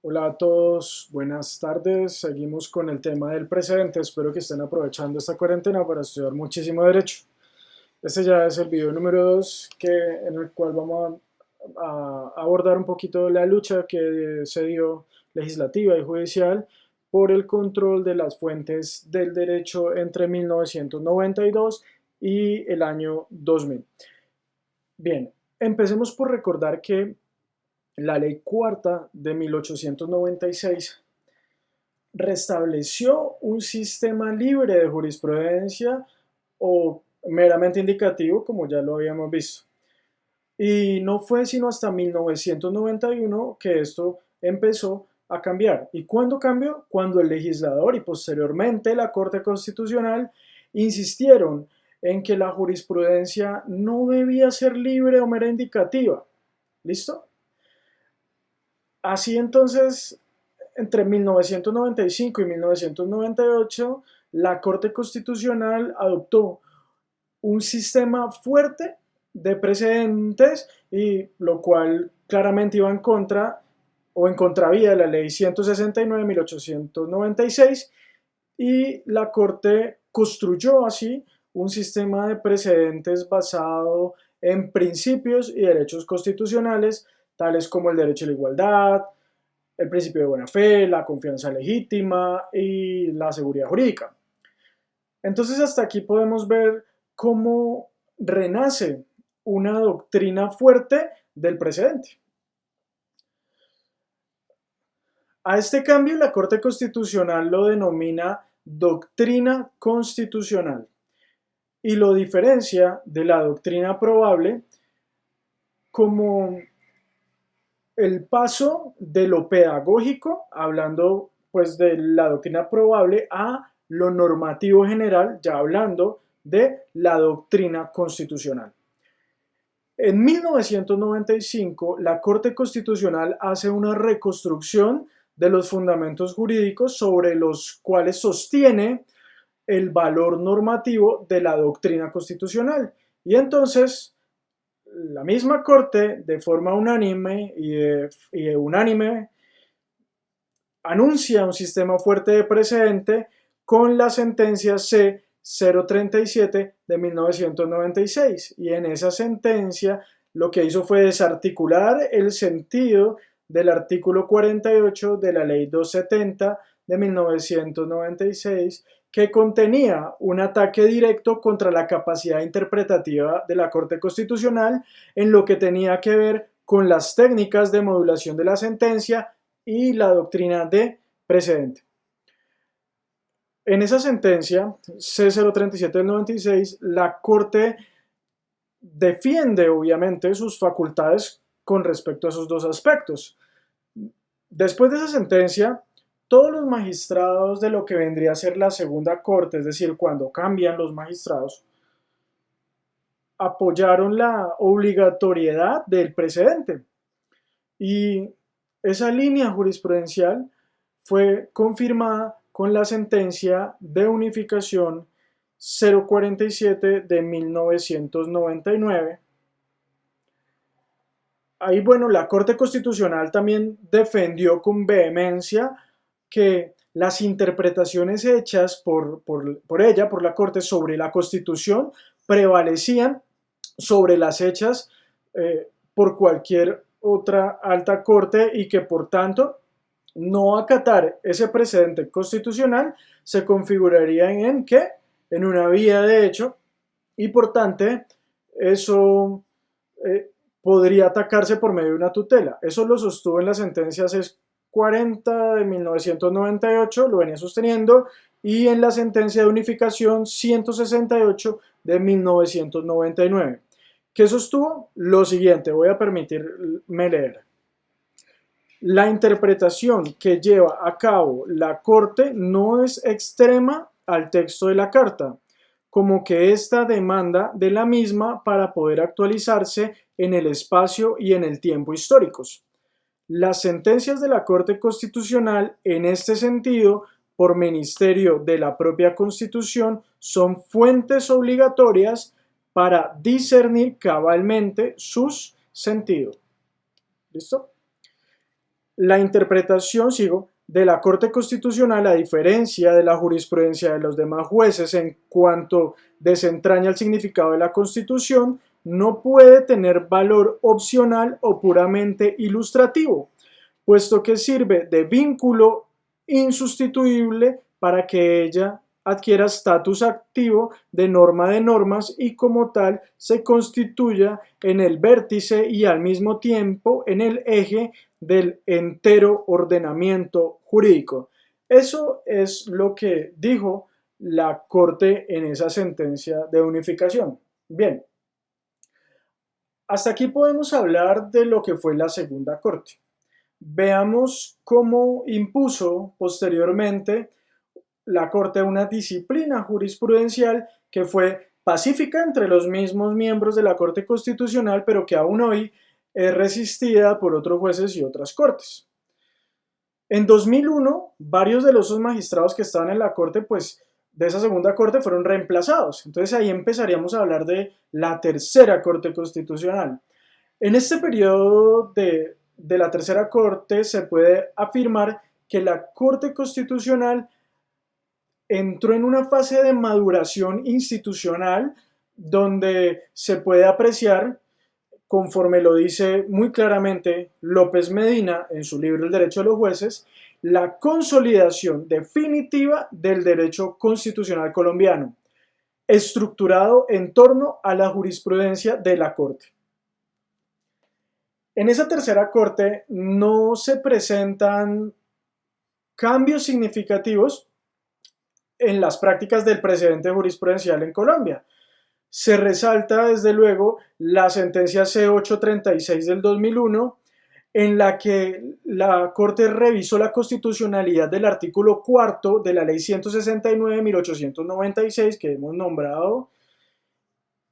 Hola a todos, buenas tardes. Seguimos con el tema del precedente. Espero que estén aprovechando esta cuarentena para estudiar muchísimo derecho. Este ya es el video número 2 en el cual vamos a abordar un poquito la lucha que se dio legislativa y judicial por el control de las fuentes del derecho entre 1992 y el año 2000. Bien, empecemos por recordar que la Ley Cuarta de 1896 restableció un sistema libre de jurisprudencia o meramente indicativo, como ya lo habíamos visto. Y no fue sino hasta 1991 que esto empezó a cambiar. ¿Y cuándo cambió? Cuando el legislador y posteriormente la Corte Constitucional insistieron en que la jurisprudencia no debía ser libre o mera indicativa. ¿Listo? Así entonces, entre 1995 y 1998, la Corte Constitucional adoptó un sistema fuerte de precedentes y lo cual claramente iba en contra o en contravía de la ley 169 de 1896 y la Corte construyó así un sistema de precedentes basado en principios y derechos constitucionales tales como el derecho a la igualdad, el principio de buena fe, la confianza legítima y la seguridad jurídica. Entonces hasta aquí podemos ver cómo renace una doctrina fuerte del precedente. A este cambio la Corte Constitucional lo denomina doctrina constitucional y lo diferencia de la doctrina probable como el paso de lo pedagógico, hablando pues de la doctrina probable, a lo normativo general, ya hablando de la doctrina constitucional. En 1995, la Corte Constitucional hace una reconstrucción de los fundamentos jurídicos sobre los cuales sostiene el valor normativo de la doctrina constitucional. Y entonces, la misma Corte, de forma unánime y unánime, anuncia un sistema fuerte de precedente con la sentencia C-037 de 1996. Y en esa sentencia lo que hizo fue desarticular el sentido del artículo 48 de la ley 270 de 1996, que contenía un ataque directo contra la capacidad interpretativa de la Corte Constitucional en lo que tenía que ver con las técnicas de modulación de la sentencia y la doctrina de precedente. En esa sentencia, C-037 del 96, la Corte defiende obviamente sus facultades con respecto a esos dos aspectos. Después de esa sentencia, todos los magistrados de lo que vendría a ser la segunda corte, es decir, cuando cambian los magistrados, apoyaron la obligatoriedad del precedente. Y esa línea jurisprudencial fue confirmada con la sentencia de unificación 047 de 1999. Ahí, bueno, la Corte Constitucional también defendió con vehemencia que las interpretaciones hechas por ella, por la Corte, sobre la Constitución prevalecían sobre las hechas por cualquier otra alta corte y que por tanto no acatar ese precedente constitucional se configuraría en ¿qué? En una vía de hecho y por tanto eso podría atacarse por medio de una tutela. Eso lo sostuvo en la sentencia 40 de 1998, lo venía sosteniendo, y en la sentencia de unificación 168 de 1999. ¿Qué sostuvo? Lo siguiente, voy a permitirme leer. La interpretación que lleva a cabo la Corte no es extrema al texto de la Carta, como que esta demanda de la misma para poder actualizarse en el espacio y en el tiempo históricos. Las sentencias de la Corte Constitucional, en este sentido, por ministerio de la propia Constitución, son fuentes obligatorias para discernir cabalmente sus sentidos. ¿Listo? La interpretación, de la Corte Constitucional, a diferencia de la jurisprudencia de los demás jueces en cuanto desentraña el significado de la Constitución, no puede tener valor opcional o puramente ilustrativo, puesto que sirve de vínculo insustituible para que ella adquiera estatus activo de norma de normas y como tal se constituya en el vértice y al mismo tiempo en el eje del entero ordenamiento jurídico. Eso es lo que dijo la Corte en esa sentencia de unificación. Bien, hasta aquí podemos hablar de lo que fue la segunda Corte. Veamos cómo impuso posteriormente la Corte una disciplina jurisprudencial que fue pacífica entre los mismos miembros de la Corte Constitucional, pero que aún hoy es resistida por otros jueces y otras cortes. En 2001, varios de los magistrados que estaban en la Corte, pues de esa segunda Corte fueron reemplazados. Entonces ahí empezaríamos a hablar de la tercera Corte Constitucional. En este periodo de la tercera Corte se puede afirmar que la Corte Constitucional entró en una fase de maduración institucional donde se puede apreciar, conforme lo dice muy claramente López Medina en su libro El Derecho de los Jueces, la consolidación definitiva del derecho constitucional colombiano, estructurado en torno a la jurisprudencia de la Corte. En esa tercera Corte no se presentan cambios significativos en las prácticas del precedente jurisprudencial en Colombia. Se resalta desde luego la sentencia C836 del 2001, en la que la Corte revisó la constitucionalidad del artículo cuarto de la Ley 169 de 1896 que hemos nombrado,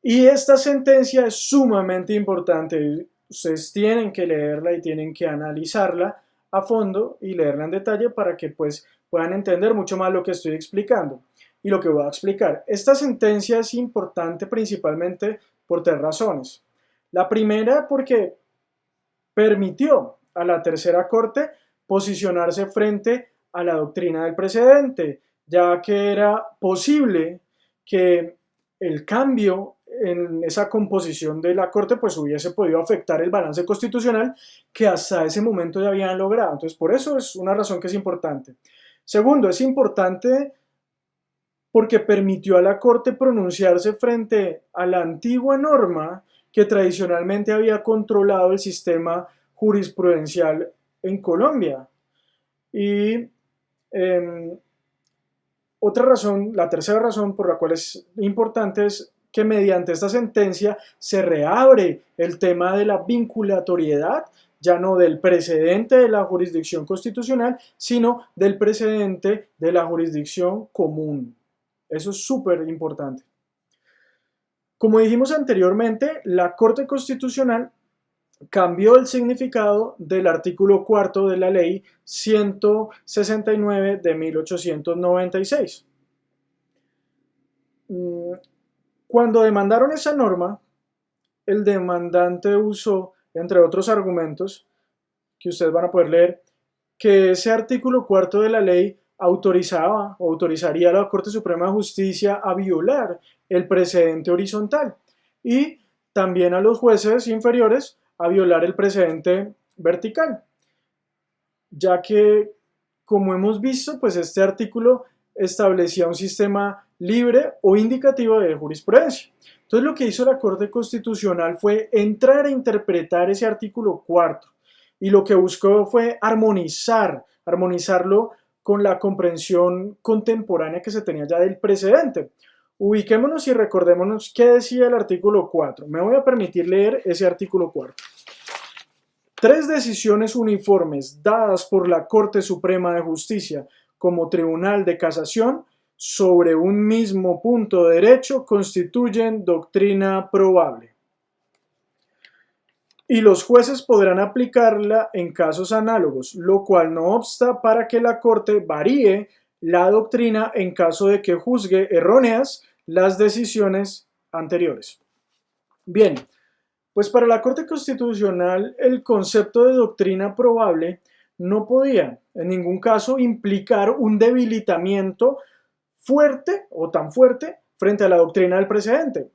y esta sentencia es sumamente importante. Ustedes tienen que leerla y tienen que analizarla a fondo y leerla en detalle para que pues puedan entender mucho más lo que estoy explicando y lo que voy a explicar. Esta sentencia es importante principalmente por tres razones. La primera, porque permitió a la tercera Corte posicionarse frente a la doctrina del precedente, ya que era posible que el cambio en esa composición de la Corte pues hubiese podido afectar el balance constitucional que hasta ese momento ya habían logrado. Entonces, por eso es una razón que es importante. Segundo, es importante porque permitió a la Corte pronunciarse frente a la antigua norma que tradicionalmente había controlado el sistema jurisprudencial en Colombia. Y otra razón, la tercera razón por la cual es importante es que mediante esta sentencia se reabre el tema de la vinculatoriedad, ya no del precedente de la jurisdicción constitucional, sino del precedente de la jurisdicción común. Eso es súper importante. Como dijimos anteriormente, la Corte Constitucional cambió el significado del artículo cuarto de la Ley 169 de 1896. Cuando demandaron esa norma, el demandante usó, entre otros argumentos, que ustedes van a poder leer, que ese artículo cuarto de la ley autorizaba o autorizaría a la Corte Suprema de Justicia a violar el precedente horizontal y también a los jueces inferiores a violar el precedente vertical, ya que, como hemos visto, pues este artículo establecía un sistema libre o indicativo de jurisprudencia. Entonces lo que hizo la Corte Constitucional fue entrar a interpretar ese artículo cuarto y lo que buscó fue armonizarlo con la comprensión contemporánea que se tenía ya del precedente. Ubiquémonos y recordémonos qué decía el artículo 4. Me voy a permitir leer ese artículo 4. 3 decisiones uniformes dadas por la Corte Suprema de Justicia como Tribunal de Casación sobre un mismo punto de derecho constituyen doctrina probable. Y los jueces podrán aplicarla en casos análogos, lo cual no obsta para que la Corte varíe la doctrina en caso de que juzgue erróneas las decisiones anteriores. Bien, pues para la Corte Constitucional el concepto de doctrina probable no podía en ningún caso implicar un debilitamiento fuerte o tan fuerte frente a la doctrina del precedente.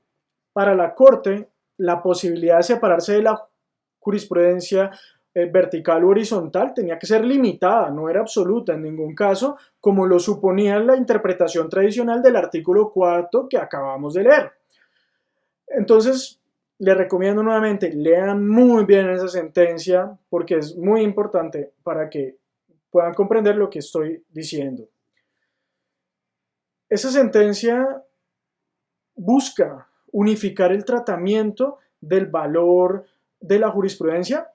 Para la Corte, la posibilidad de separarse de la jurisprudencia vertical u horizontal tenía que ser limitada, no era absoluta en ningún caso, como lo suponía la interpretación tradicional del artículo 4 que acabamos de leer. Entonces, les recomiendo nuevamente, lean muy bien esa sentencia porque es muy importante para que puedan comprender lo que estoy diciendo. Esa sentencia busca unificar el tratamiento del valor de la jurisprudencia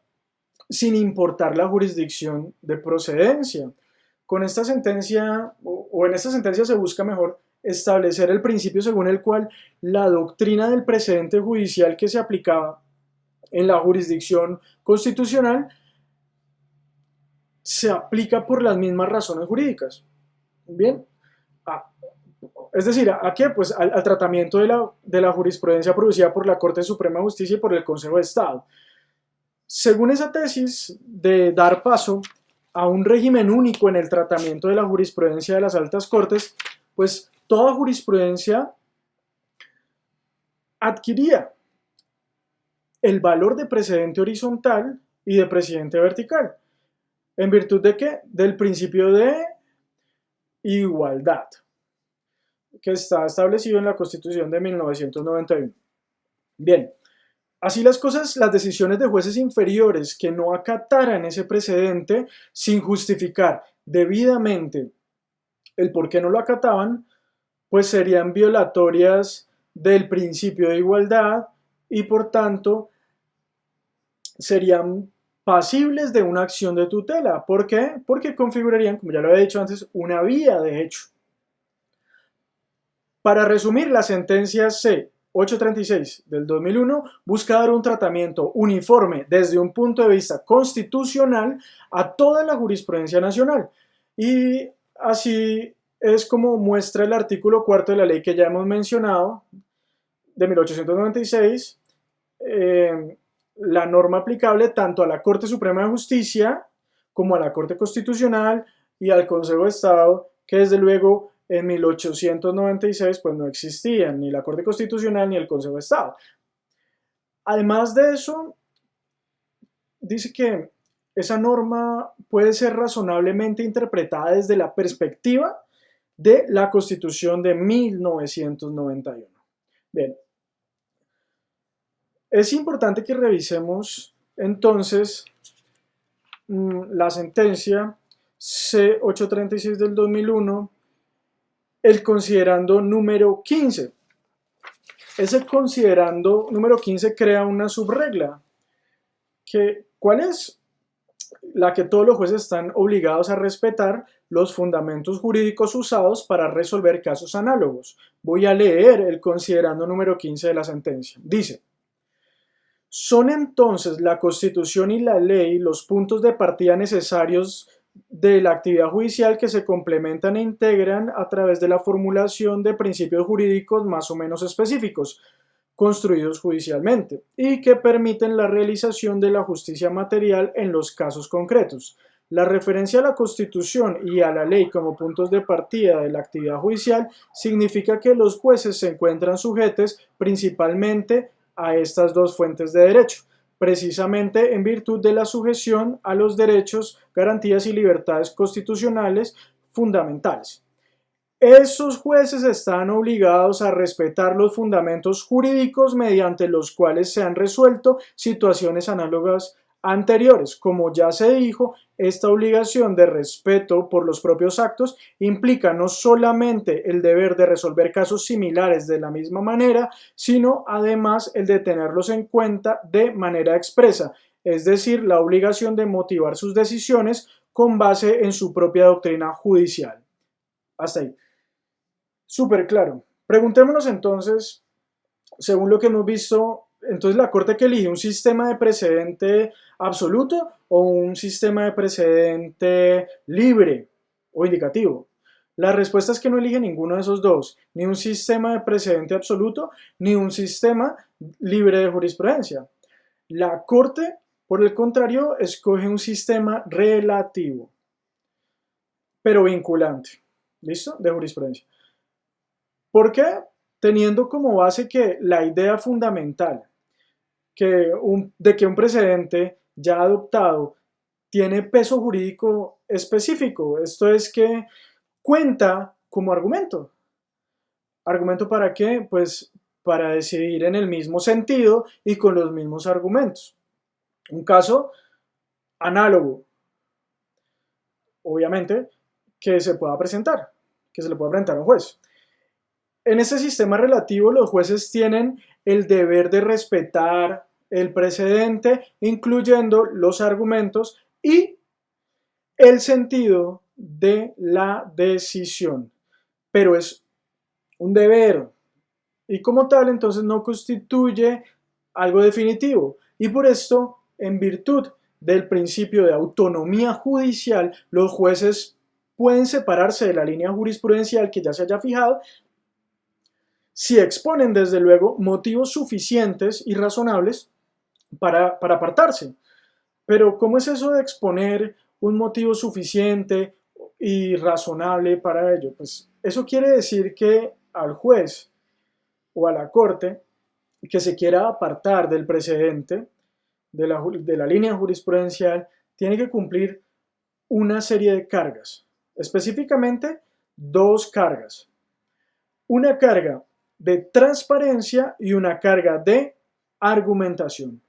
sin importar la jurisdicción de procedencia. Con esta sentencia, o en esta sentencia se busca mejor establecer el principio según el cual la doctrina del precedente judicial que se aplicaba en la jurisdicción constitucional se aplica por las mismas razones jurídicas. Bien, es decir, ¿a qué? Pues al tratamiento de la jurisprudencia producida por la Corte Suprema de Justicia y por el Consejo de Estado. Según esa tesis de dar paso a un régimen único en el tratamiento de la jurisprudencia de las altas cortes, pues toda jurisprudencia adquiría el valor de precedente horizontal y de precedente vertical. ¿En virtud de qué? Del principio de igualdad, que está establecido en la Constitución de 1991. Bien, así las cosas, las decisiones de jueces inferiores que no acataran ese precedente sin justificar debidamente el por qué no lo acataban, pues serían violatorias del principio de igualdad y por tanto serían pasibles de una acción de tutela. ¿Por qué? Porque configurarían, como ya lo había dicho antes, una vía de hecho. Para resumir, la sentencia C-836 del 2001 busca dar un tratamiento uniforme desde un punto de vista constitucional a toda la jurisprudencia nacional. Y así es como muestra el artículo 4 de la ley que ya hemos mencionado, de 1896, la norma aplicable tanto a la Corte Suprema de Justicia como a la Corte Constitucional y al Consejo de Estado, que desde luego en 1896 pues no existían ni la Corte Constitucional ni el Consejo de Estado. Además de eso, dice que esa norma puede ser razonablemente interpretada desde la perspectiva de la Constitución de 1991. Bien, es importante que revisemos entonces la sentencia C-836 del 2001, el considerando número 15. Ese considerando número 15 crea una subregla. ¿Cuál es? La que todos los jueces están obligados a respetar los fundamentos jurídicos usados para resolver casos análogos. Voy a leer el considerando número 15 de la sentencia. Dice: son entonces la Constitución y la ley los puntos de partida necesarios de la actividad judicial que se complementan e integran a través de la formulación de principios jurídicos más o menos específicos, construidos judicialmente, y que permiten la realización de la justicia material en los casos concretos. La referencia a la Constitución y a la ley como puntos de partida de la actividad judicial significa que los jueces se encuentran sujetos principalmente a estas dos fuentes de derecho, precisamente en virtud de la sujeción a los derechos, garantías y libertades constitucionales fundamentales. Esos jueces están obligados a respetar los fundamentos jurídicos mediante los cuales se han resuelto situaciones análogas anteriores. Como ya se dijo, esta obligación de respeto por los propios actos implica no solamente el deber de resolver casos similares de la misma manera, sino además el de tenerlos en cuenta de manera expresa, es decir, la obligación de motivar sus decisiones con base en su propia doctrina judicial. Hasta ahí. Súper claro. Preguntémonos entonces, según lo que hemos visto, entonces la Corte que elige un sistema de precedente absoluto o un sistema de precedente libre o indicativo. La respuesta es que no elige ninguno de esos dos, ni un sistema de precedente absoluto, ni un sistema libre de jurisprudencia. La Corte, Por el contrario, escoge un sistema relativo, pero vinculante. ¿Listo? De jurisprudencia. ¿Por qué? Teniendo como base que la idea fundamental de que un precedente ya adoptado tiene peso jurídico específico. Esto es que cuenta como argumento. ¿Argumento para qué? Pues para decidir en el mismo sentido y con los mismos argumentos. Un caso análogo, obviamente, que se pueda presentar, que se le pueda presentar a un juez. En este sistema relativo, los jueces tienen el deber de respetar el precedente, incluyendo los argumentos y el sentido de la decisión. Pero es un deber y como tal, entonces no constituye algo definitivo. Y por esto, en virtud del principio de autonomía judicial, los jueces pueden separarse de la línea jurisprudencial que ya se haya fijado si exponen desde luego motivos suficientes y razonables para apartarse. Pero ¿cómo es eso de exponer un motivo suficiente y razonable para ello? Pues eso quiere decir que al juez o a la corte que se quiera apartar del precedente de la línea jurisprudencial tiene que cumplir una serie de cargas, específicamente dos cargas. Una carga de transparencia y una carga de argumentación.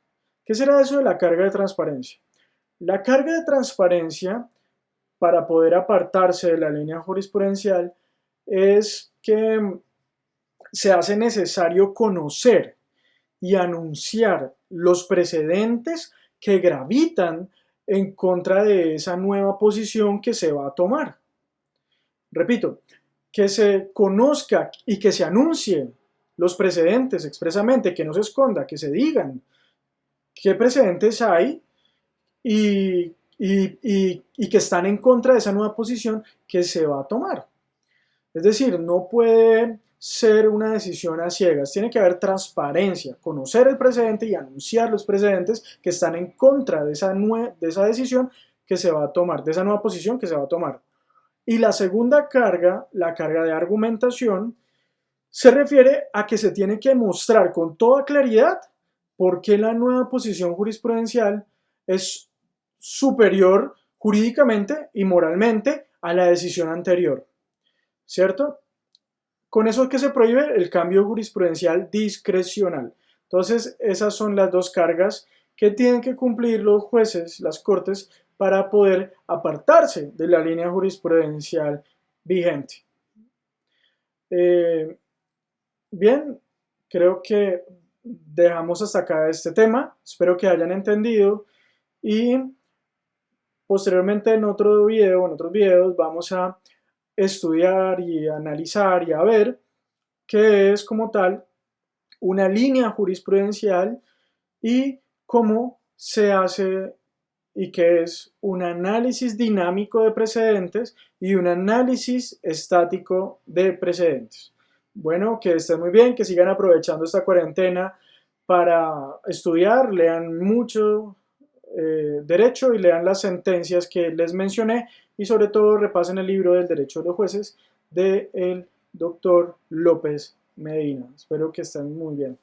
¿Qué será eso de la carga de transparencia? La carga de transparencia, para poder apartarse de la línea jurisprudencial, es que se hace necesario conocer y anunciar los precedentes que gravitan en contra de esa nueva posición que se va a tomar. Repito, que se conozca y que se anuncie los precedentes expresamente, que no se esconda, que se digan qué precedentes hay y que están en contra de esa nueva posición que se va a tomar. Es decir, no puede ser una decisión a ciegas, tiene que haber transparencia, conocer el precedente y anunciar los precedentes que están en contra de esa decisión que se va a tomar, de esa nueva posición que se va a tomar. Y la segunda carga, la carga de argumentación, se refiere a que se tiene que mostrar con toda claridad por qué la nueva posición jurisprudencial es superior jurídicamente y moralmente a la decisión anterior, ¿cierto? Con eso que se prohíbe el cambio jurisprudencial discrecional. Entonces, esas son las dos cargas que tienen que cumplir los jueces, las cortes, para poder apartarse de la línea jurisprudencial vigente. Bien, creo que dejamos hasta acá este tema. Espero que hayan entendido y posteriormente en otro video, en otros videos, vamos a estudiar y analizar y a ver qué es como tal una línea jurisprudencial y cómo se hace y qué es un análisis dinámico de precedentes y un análisis estático de precedentes. Bueno, que estén muy bien, que sigan aprovechando esta cuarentena para estudiar, lean mucho derecho y lean las sentencias que les mencioné y sobre todo repasen el libro del Derecho de los Jueces del doctor López Medina. Espero que estén muy bien.